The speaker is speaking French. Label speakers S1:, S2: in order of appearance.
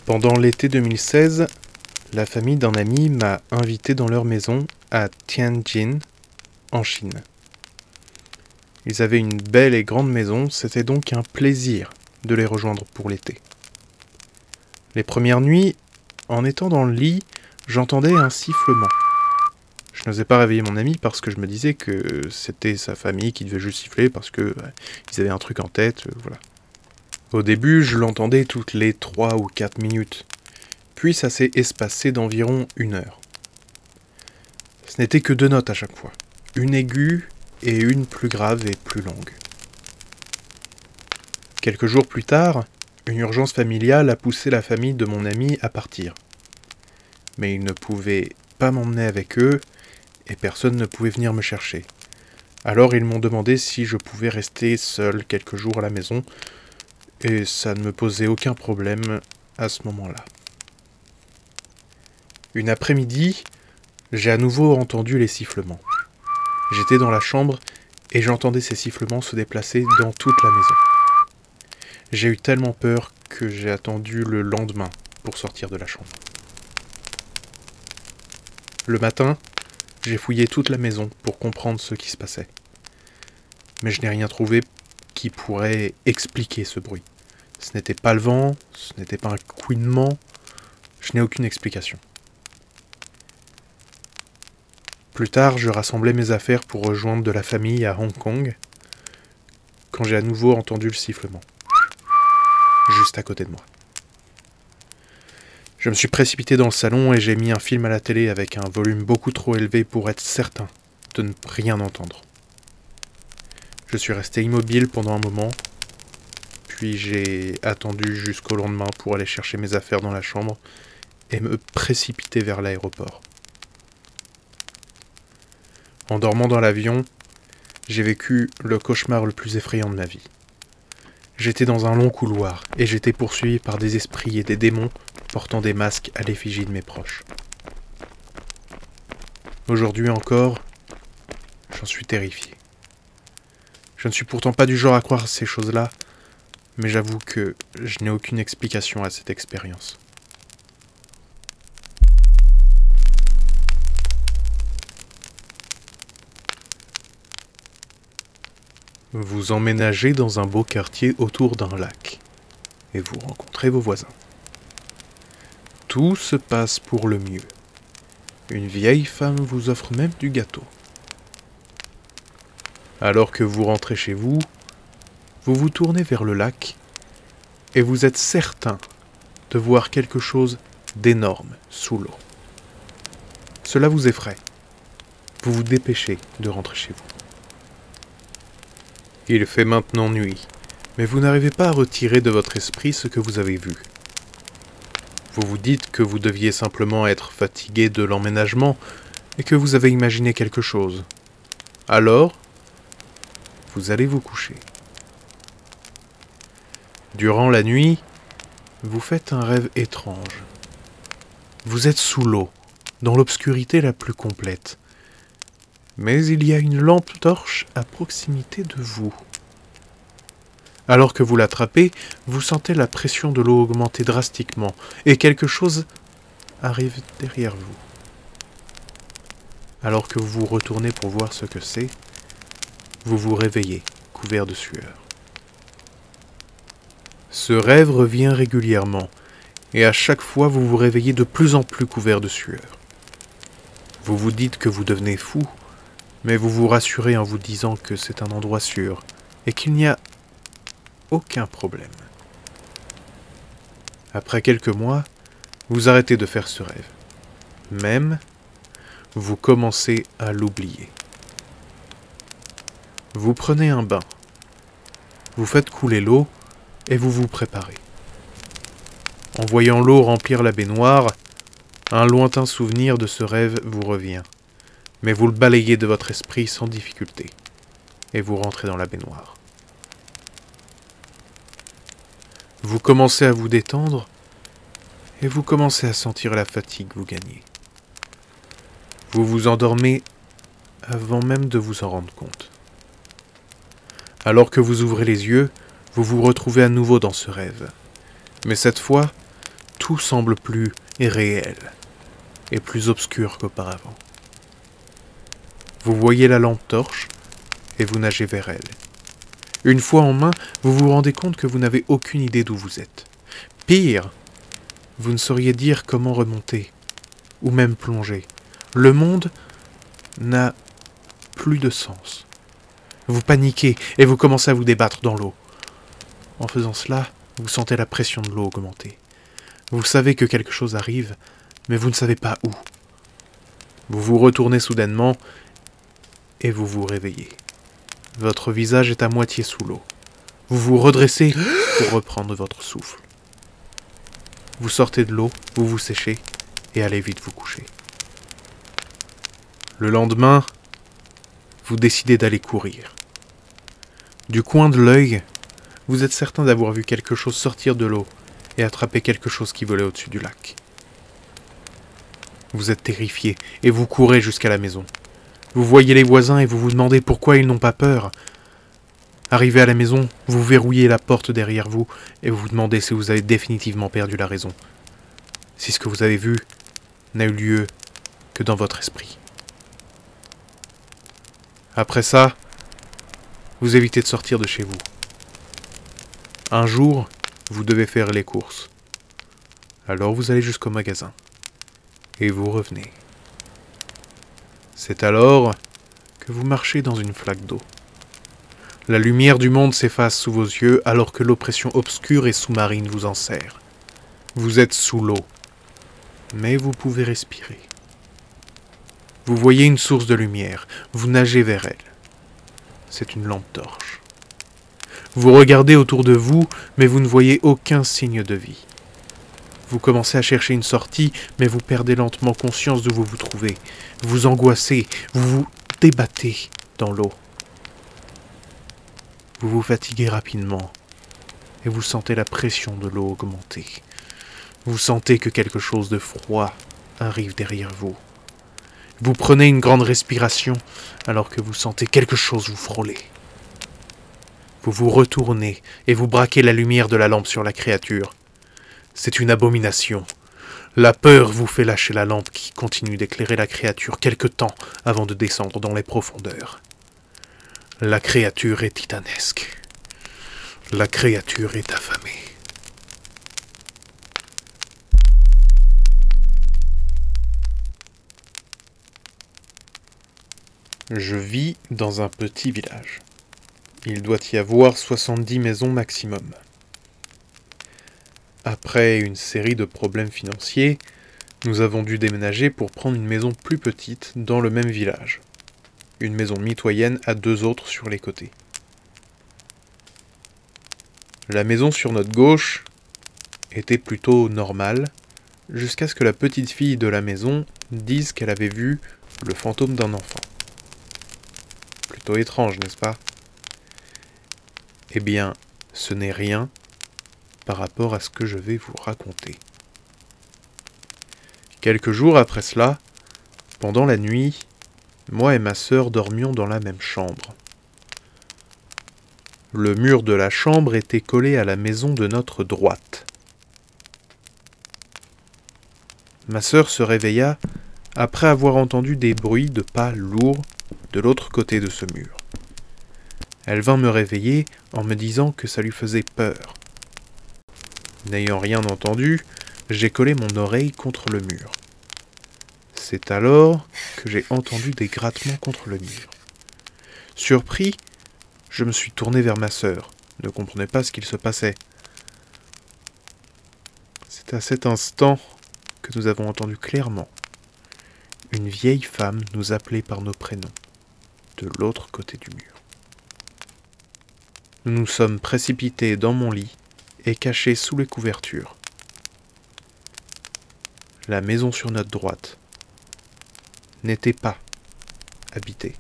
S1: Pendant l'été 2016, la famille d'un ami m'a invité dans leur maison à Tianjin, en Chine. Ils avaient une belle et grande maison, c'était donc un plaisir de les rejoindre pour l'été. Les premières nuits, en étant dans le lit, j'entendais un sifflement. Je n'osais pas réveiller mon ami parce que je me disais que c'était sa famille qui devait juste siffler parce que ils avaient un truc en tête, voilà. Au début, je l'entendais toutes les 3 ou 4 minutes. Puis ça s'est espacé d'environ 1 heure. Ce n'était que 2 notes à chaque fois. Une aiguë et une plus grave et plus longue. Quelques jours plus tard, une urgence familiale a poussé la famille de mon ami à partir. Mais ils ne pouvaient pas m'emmener avec eux et personne ne pouvait venir me chercher. Alors ils m'ont demandé si je pouvais rester seul quelques jours à la maison et ça ne me posait aucun problème à ce moment-là. Une après-midi, j'ai à nouveau entendu les sifflements. J'étais dans la chambre et j'entendais ces sifflements se déplacer dans toute la maison. J'ai eu tellement peur que j'ai attendu le lendemain pour sortir de la chambre. Le matin, j'ai fouillé toute la maison pour comprendre ce qui se passait. Mais je n'ai rien trouvé qui pourrait expliquer ce bruit. Ce n'était pas le vent, ce n'était pas un couinement, je n'ai aucune explication. Plus tard, je rassemblais mes affaires pour rejoindre de la famille à Hong Kong, quand j'ai à nouveau entendu le sifflement, juste à côté de moi. Je me suis précipité dans le salon et j'ai mis un film à la télé avec un volume beaucoup trop élevé pour être certain de ne rien entendre. Je suis resté immobile pendant un moment, puis j'ai attendu jusqu'au lendemain pour aller chercher mes affaires dans la chambre et me précipiter vers l'aéroport. En dormant dans l'avion, j'ai vécu le cauchemar le plus effrayant de ma vie. J'étais dans un long couloir et j'étais poursuivi par des esprits et des démons portant des masques à l'effigie de mes proches. Aujourd'hui encore, j'en suis terrifié. Je ne suis pourtant pas du genre à croire ces choses-là, mais j'avoue que je n'ai aucune explication à cette expérience. Vous emménagez dans un beau quartier autour d'un lac, et vous rencontrez vos voisins. Tout se passe pour le mieux. Une vieille femme vous offre même du gâteau. Alors que vous rentrez chez vous, vous vous tournez vers le lac, et vous êtes certain de voir quelque chose d'énorme sous l'eau. Cela vous effraie. Vous vous dépêchez de rentrer chez vous. Il fait maintenant nuit, mais vous n'arrivez pas à retirer de votre esprit ce que vous avez vu. Vous vous dites que vous deviez simplement être fatigué de l'emménagement et que vous avez imaginé quelque chose. Alors, vous allez vous coucher. Durant la nuit, vous faites un rêve étrange. Vous êtes sous l'eau, dans l'obscurité la plus complète. Mais il y a une lampe torche à proximité de vous. Alors que vous l'attrapez, vous sentez la pression de l'eau augmenter drastiquement et quelque chose arrive derrière vous. Alors que vous vous retournez pour voir ce que c'est, vous vous réveillez, couvert de sueur. Ce rêve revient régulièrement et à chaque fois vous vous réveillez de plus en plus couvert de sueur. Vous vous dites que vous devenez fou, mais vous vous rassurez en vous disant que c'est un endroit sûr et qu'il n'y a aucun problème. Après quelques mois, vous arrêtez de faire ce rêve. Même, vous commencez à l'oublier. Vous prenez un bain. Vous faites couler l'eau et vous vous préparez. En voyant l'eau remplir la baignoire, un lointain souvenir de ce rêve vous revient. Mais vous le balayez de votre esprit sans difficulté, et vous rentrez dans la baignoire. Vous commencez à vous détendre, et vous commencez à sentir la fatigue vous gagner. Vous vous endormez avant même de vous en rendre compte. Alors que vous ouvrez les yeux, vous vous retrouvez à nouveau dans ce rêve. Mais cette fois, tout semble plus réel et plus obscur qu'auparavant. Vous voyez la lampe torche et vous nagez vers elle. Une fois en main, vous vous rendez compte que vous n'avez aucune idée d'où vous êtes. Pire, vous ne sauriez dire comment remonter, ou même plonger. Le monde n'a plus de sens. Vous paniquez et vous commencez à vous débattre dans l'eau. En faisant cela, vous sentez la pression de l'eau augmenter. Vous savez que quelque chose arrive, mais vous ne savez pas où. Vous vous retournez soudainement et vous vous réveillez. Votre visage est à moitié sous l'eau. Vous vous redressez pour reprendre votre souffle. Vous sortez de l'eau, vous vous séchez et allez vite vous coucher. Le lendemain, vous décidez d'aller courir. Du coin de l'œil, vous êtes certain d'avoir vu quelque chose sortir de l'eau et attraper quelque chose qui volait au-dessus du lac. Vous êtes terrifié et vous courez jusqu'à la maison. Vous voyez les voisins et vous vous demandez pourquoi ils n'ont pas peur. Arrivé à la maison, vous verrouillez la porte derrière vous et vous vous demandez si vous avez définitivement perdu la raison. Si ce que vous avez vu n'a eu lieu que dans votre esprit. Après ça, vous évitez de sortir de chez vous. Un jour, vous devez faire les courses. Alors vous allez jusqu'au magasin. Et vous revenez. C'est alors que vous marchez dans une flaque d'eau. La lumière du monde s'efface sous vos yeux alors que l'oppression obscure et sous-marine vous enserre. Vous êtes sous l'eau, mais vous pouvez respirer. Vous voyez une source de lumière, vous nagez vers elle. C'est une lampe torche. Vous regardez autour de vous, mais vous ne voyez aucun signe de vie. Vous commencez à chercher une sortie, mais vous perdez lentement conscience d'où vous vous trouvez. Vous angoissez, vous vous débattez dans l'eau. Vous vous fatiguez rapidement et vous sentez la pression de l'eau augmenter. Vous sentez que quelque chose de froid arrive derrière vous. Vous prenez une grande respiration alors que vous sentez quelque chose vous frôler. Vous vous retournez et vous braquez la lumière de la lampe sur la créature. C'est une abomination. La peur vous fait lâcher la lampe qui continue d'éclairer la créature quelque temps avant de descendre dans les profondeurs. La créature est titanesque. La créature est affamée. Je vis dans un petit village. Il doit y avoir 70 maisons maximum. Après une série de problèmes financiers, nous avons dû déménager pour prendre une maison plus petite dans le même village. Une maison mitoyenne à 2 autres sur les côtés. La maison sur notre gauche était plutôt normale, jusqu'à ce que la petite fille de la maison dise qu'elle avait vu le fantôme d'un enfant. Plutôt étrange, n'est-ce pas? Eh bien, ce n'est rien par rapport à ce que je vais vous raconter. Quelques jours après cela, pendant la nuit, moi et ma sœur dormions dans la même chambre. Le mur de la chambre était collé à la maison de notre droite. Ma sœur se réveilla après avoir entendu des bruits de pas lourds de l'autre côté de ce mur. Elle vint me réveiller en me disant que ça lui faisait peur. N'ayant rien entendu, j'ai collé mon oreille contre le mur. C'est alors que j'ai entendu des grattements contre le mur. Surpris, je me suis tourné vers ma sœur, ne comprenais pas ce qu'il se passait. C'est à cet instant que nous avons entendu clairement une vieille femme nous appeler par nos prénoms, de l'autre côté du mur. Nous nous sommes précipités dans mon lit et cachés sous les couvertures. La maison sur notre droite n'était pas habitée.